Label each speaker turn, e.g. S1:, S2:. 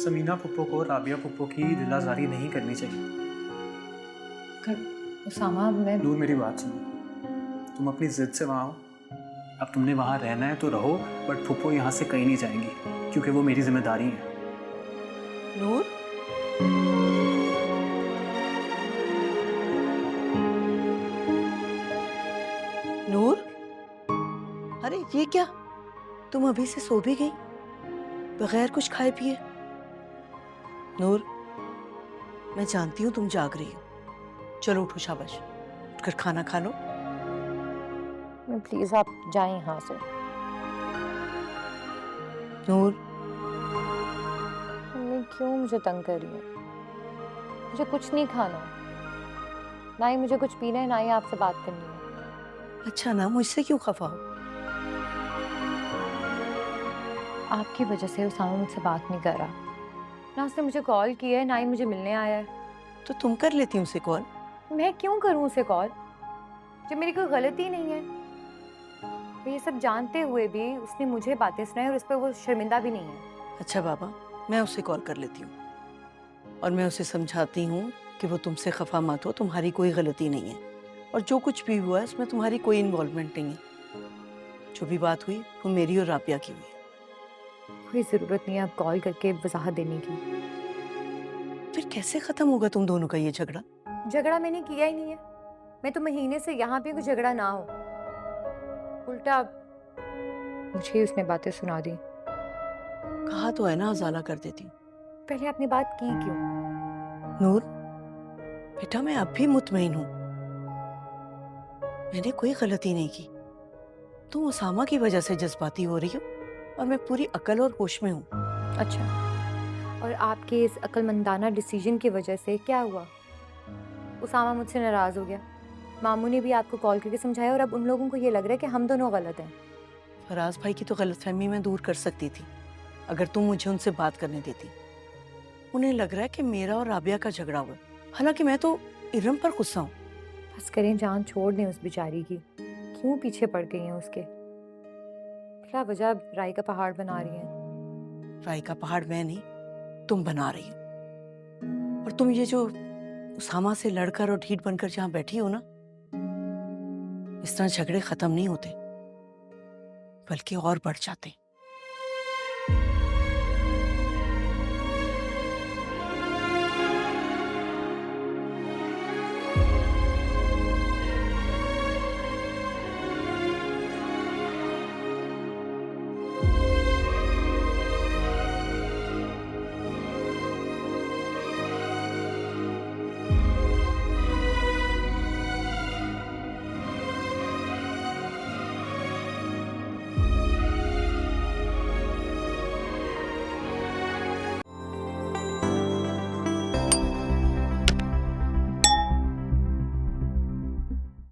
S1: समीना पुप्पो को राबिया पुप्पो की दिलाजारी नहीं करनी चाहिए।
S2: उसामा, मैं
S1: नूर मेरी बात सुनो, तुम अपनी जिद से वहाँ आओ। अब तुमने वहाँ रहना है तो रहो, बट पुप्पो यहाँ से कहीं नहीं जाएंगी क्योंकि वो मेरी जिम्मेदारी है।
S3: नूर, नूर, अरे ये क्या? तुम अभी से सो भी गई बगैर कुछ खाए पिए? नूर, मैं जानती हूँ तुम जाग रही हो। चलो उठो, शाबाश, उठकर खाना खा लो।
S2: प्लीज आप जाएं यहाँ से।
S3: नूर,
S2: मम्मी क्यों मुझे तंग कर रही है? मुझे कुछ नहीं खाना, ना ही मुझे कुछ पीना है, ना ही आपसे बात करनी है।
S3: अच्छा ना, मुझसे क्यों खफा हो?
S2: आपकी वजह से उसामा मुझसे बात नहीं कर रहा, ना उसने मुझे कॉल किया है, ना ही मुझे मिलने आया है।
S3: तो तुम कर लेती उसे कॉल।
S2: मैं क्यों करूं उसे कॉल जब मेरी कोई गलती नहीं है? और ये सब जानते हुए भी उसने मुझे बातें सुनाई और इस पर वो शर्मिंदा भी नहीं है।
S3: अच्छा बाबा, मैं उसे कॉल कर लेती हूँ और मैं उसे समझाती हूँ कि वो तुमसे खफा मत हो, तुम्हारी कोई गलती नहीं है और जो कुछ भी हुआ है उसमें तुम्हारी कोई इन्वॉल्वमेंट नहीं है। जो भी बात हुई वो मेरी और राबिया की हुई है।
S2: कोई ज़रूरत नहीं है अब कॉल करके वजाहत देने की।
S3: फिर कैसे खत्म होगा तुम दोनों का ये झगड़ा?
S2: झगड़ा मैंने किया ही नहीं है। मैं तो महीने से यहाँ पे, कोई झगड़ा ना हो, उल्टा मुझे ही उसने बातें सुना दी।
S3: कहा तो है ना अजाला कर देती हूँ।
S2: पहले आपने बात की क्यों?
S3: नूर बेटा, मैं अब भी मुतमईन हूँ, मैंने कोई गलती नहीं की। तुम उसामा की वजह से जज्बाती हो रही हो और मैं पूरी अकल और होश में हूँ।
S2: अच्छा, और आपके इस अक्लमंदाना डिसीजन की वजह से क्या हुआ? उसामा मुझसे नाराज हो गया, मामू ने भी आपको कॉल करके समझाया और अब उन लोगों को ये लग रहा है कि हम दोनों गलत हैं।
S3: फराज भाई की तो गलतफहमी मैं दूर कर सकती थी अगर तुम मुझे उनसे बात करने देती। उन्हें लग रहा है कि मेरा और राबिया का झगड़ा हुआ, हालांकि मैं तो इरम पर गुस्सा हूँ।
S2: बस करें, जान छोड़ दें उस बेचारी की। क्यों पीछे पड़ गई हैं उसके? क्या वजह राई का पहाड़ बना रही हैं?
S3: राय का पहाड़ मैं नहीं, तुम बना रही हो। और तुम ये जो उसामा से लड़कर और ढीठ बनकर जहां बैठी हो ना, इस तरह झगड़े खत्म नहीं होते बल्कि और बढ़ जाते।